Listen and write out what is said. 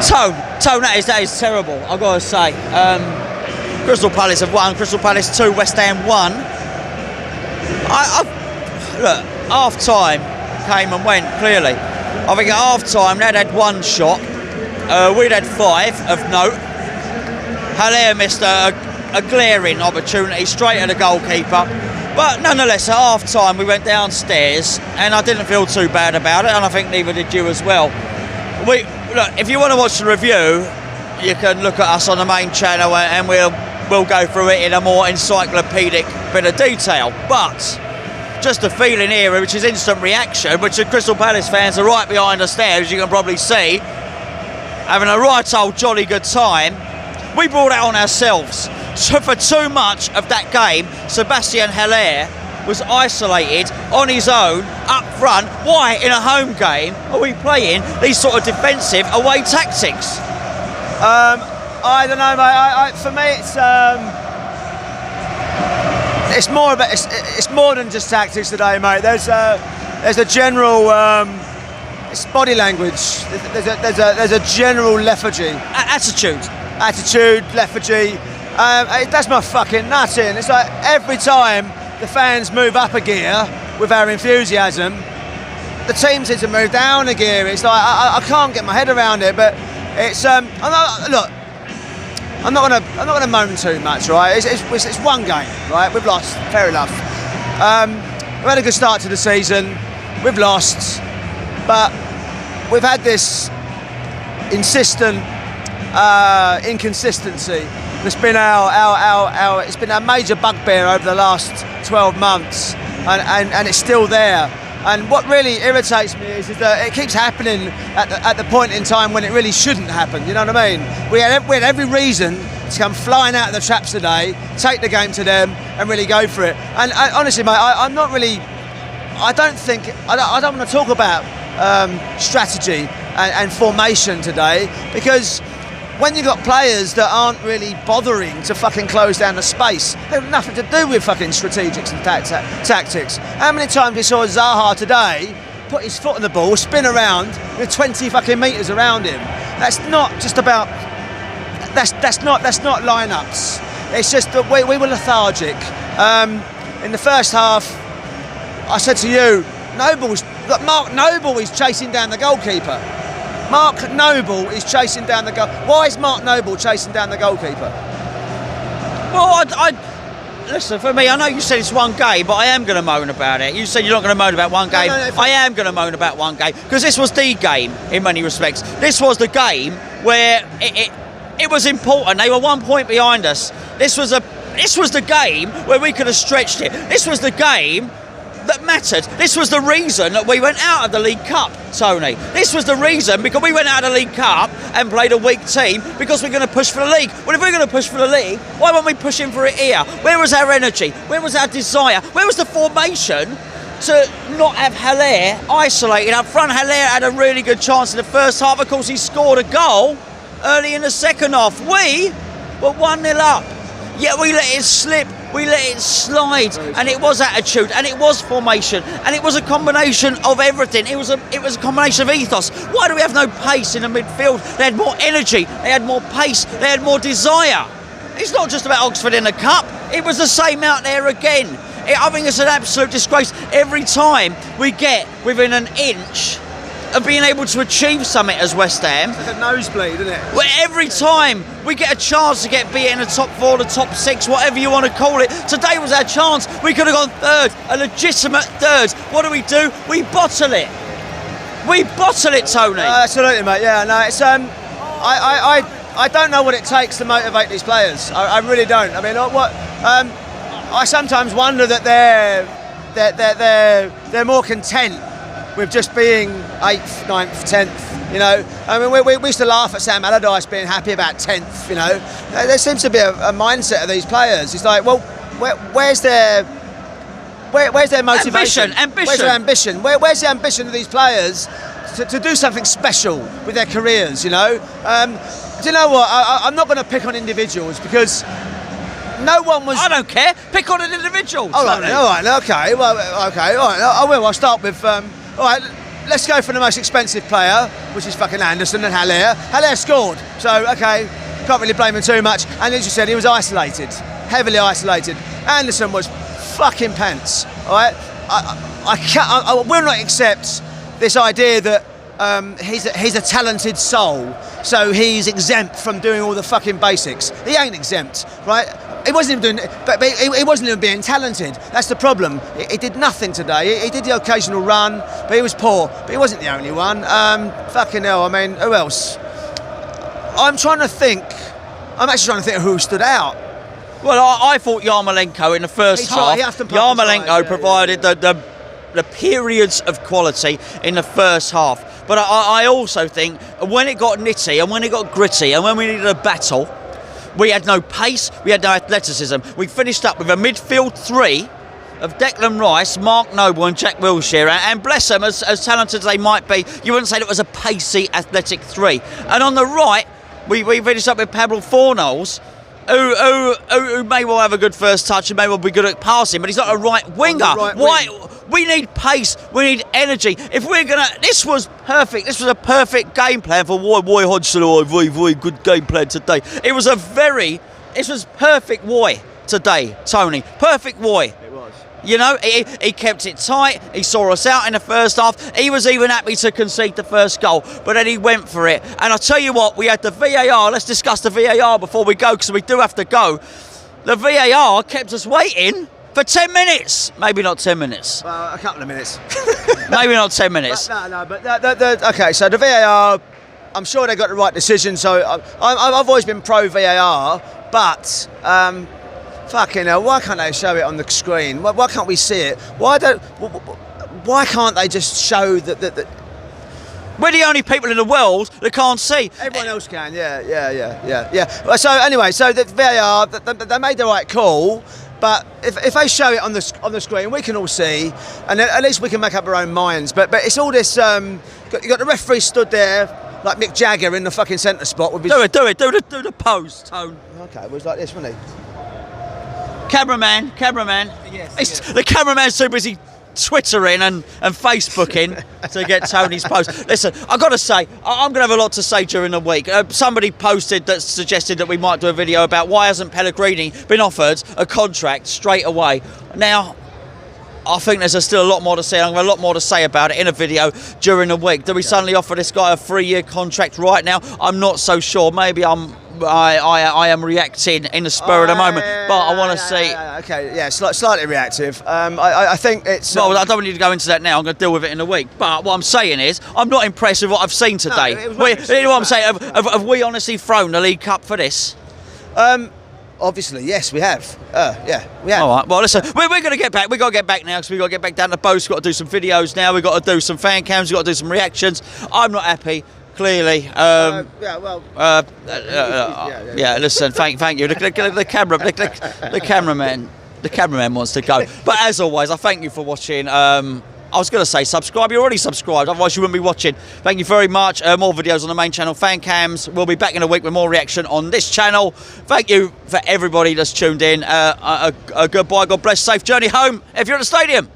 Tone, that is terrible, I've got to say. Crystal Palace have won, Crystal Palace 2, West Ham 1. Look, half-time came and went, clearly. I think at half-time they'd had one shot, we'd had 5 of note. Haller missed a glaring opportunity straight at the goalkeeper. But nonetheless, at half-time we went downstairs and I didn't feel too bad about it, and I think neither did you as well. Look, if you want to watch the review, you can look at us on the main channel and we'll go through it in a more encyclopedic bit of detail. But just a feeling here, which is instant reaction, which the Crystal Palace fans are right behind us there, as you can probably see, having a right old jolly good time. We brought that on ourselves. So for too much of that game, Sebastian Haller was isolated on his own up front. Why, in a home game, are we playing these sort of defensive away tactics? I don't know, mate. For me, it's more about it's more than just tactics today, mate. There's a general it's body language. There's a general lethargy, attitude, lethargy. That's my fucking nutting. It's like every time the fans move up a gear with our enthusiasm, the team seems to move down a gear. It's like I can't get my head around it. But it's look, I'm not gonna moan too much, right? It's one game, right? We've lost, fair enough. We've had a good start to the season. We've lost, but we've had this insistent inconsistency. It's been it's been our major bugbear over the last 12 months, and it's still there. And what really irritates me is that it keeps happening at the point in time when it really shouldn't happen. You know what I mean? We had every reason to come flying out of the traps today, take the game to them, and really go for it. And honestly, mate, I don't want to talk about strategy and formation today, because when you've got players that aren't really bothering to fucking close down the space, they have nothing to do with fucking strategics and tactics. How many times we saw Zaha today put his foot on the ball, spin around with 20 fucking metres around him? That's not just about. That's not lineups. It's just that we were lethargic. In the first half, I said to you, Mark Noble is chasing down the goalkeeper. Mark Noble is chasing down the goal. Why is Mark Noble chasing down the goalkeeper? Well, listen, for me, I know you said it's one game, but I am going to moan about it. You said you're not going to moan about one game. No, I am going to moan about one game, because this was the game in many respects. This was the game where it was important. They were 1 point behind us. This was the game where we could have stretched it. This was the game that mattered. This was the reason that we went out of the League Cup, Tony. This was the reason, because we went out of the League Cup and played a weak team, because we're going to push for the league. Well, if we're going to push for the league, why weren't we pushing for it here? Where was our energy? Where was our desire? Where was the formation to not have Haller isolated up front? Haller had a really good chance in the first half. Of course, he scored a goal early in the second half. We were 1-0 up, yet we let it slip. We let it slide, and it was attitude, and it was formation, and it was a combination of everything. It was a combination of ethos. Why do we have no pace in the midfield? They had more energy, they had more pace, they had more desire. It's not just about Oxford in the Cup. It was the same out there again. I think it's an absolute disgrace. Every time we get within an inch of being able to achieve something as West Ham. It's like a nosebleed, isn't it? Well, every time we get a chance to get beat in the top 4, the top 6, whatever you want to call it. Today was our chance. We could have gone third, a legitimate third. What do? We bottle it. We bottle it, Tony. Absolutely, mate. Yeah, no, it's I don't know what it takes to motivate these players. I really don't. I mean, I sometimes wonder that they're more content with just being 8th, 9th, 10th, you know. I mean, we used to laugh at Sam Allardyce being happy about 10th, you know. There seems to be a mindset of these players. It's like, well, where's their motivation? Ambition. Where's their ambition? Where's the ambition of these players to do something special with their careers, you know? Do you know what? I'm not going to pick on individuals, because no one was. I don't care. Pick on an individual. All right, okay. Well, okay. All right. I will. I'll start with. All right. let's go for the most expensive player, which is fucking Anderson and Haller. Haller scored, so okay, can't really blame him too much. And as you said, he was isolated, heavily isolated. Anderson was fucking pants. All right, I will not accept this idea that he's a talented soul, so he's exempt from doing all the fucking basics. He ain't exempt, right? He wasn't even doing, but he wasn't even being talented. That's the problem. He did nothing today. He did the occasional run, but he was poor. But he wasn't the only one. Fucking hell. I mean, who else? I'm actually trying to think of who stood out. Well, I thought Yarmolenko in the first half. Yarmolenko provided the periods of quality in the first half. But I also think when it got nitty and when it got gritty and when we needed a battle, we had no pace, we had no athleticism. We finished up with a midfield three of Declan Rice, Mark Noble and Jack Wilshere. And bless them, as talented as they might be, you wouldn't say it was a pacey, athletic three. And on the right, we finished up with Pablo Fornals, who may well have a good first touch and may well be good at passing, but he's not a right winger. We need pace, we need energy. If we're gonna, this was perfect. This was a perfect game plan for Roy Hodgson. Very good game plan today. It was perfect Roy today, Tony. Perfect Roy. It was. You know, he kept it tight. He saw us out in the first half. He was even happy to concede the first goal, but then he went for it. And I tell you what, we had the VAR. Let's discuss the VAR before we go, because we do have to go. The VAR kept us waiting for 10 minutes. Maybe not 10 minutes. Well, a couple of minutes. Maybe not 10 minutes. But okay, so the VAR, I'm sure they got the right decision. So I've always been pro VAR, but fucking hell, why can't they show it on the screen? Why can't we see it? Why can't they just show that? We're the only people in the world that can't see. Everyone else can, yeah. So anyway, so the VAR, they made the right call. But if they show it on the screen, we can all see, and at least we can make up our own minds. But it's all this. You got the referee stood there like Mick Jagger in the fucking centre spot. With his... Do the pose, Tone. Okay, it was like this, wasn't he? Cameraman. Yes. The cameraman's too busy Twittering and Facebooking to get Tony's post. Listen, I've got to say, I'm going to have a lot to say during the week. Somebody posted that suggested that we might do a video about why hasn't Pellegrini been offered a contract straight away. Now, I think there's still a lot more to say. I'm going to have a lot more to say about it in a video during the week. Do we suddenly offer this guy a 3-year contract right now? I'm not so sure. Maybe I am reacting in the spur of the moment, but I want to see. Okay, yeah, slightly reactive. I think it's. Well, I don't need to go into that now. I'm going to deal with it in a week. But what I'm saying is, I'm not impressed with what I've seen today. No, you know what I'm saying? Have we honestly thrown the League Cup for this? Obviously, yes, we have. Yeah, we have. All right. Well, listen, we're going to get back. We've got to get back now because we've got to get back down to Boast. We've got to do some videos now. We've got to do some fan cams. We've got to do some reactions. I'm not happy. Clearly, yeah. Listen, thank you. The cameraman wants to go. But as always, I thank you for watching. I was going to say subscribe. You're already subscribed, otherwise you wouldn't be watching. Thank you very much. More videos on the main channel, fan cams. We'll be back in a week with more reaction on this channel. Thank you for everybody that's tuned in. A goodbye. God bless. Safe journey home if you're at the stadium.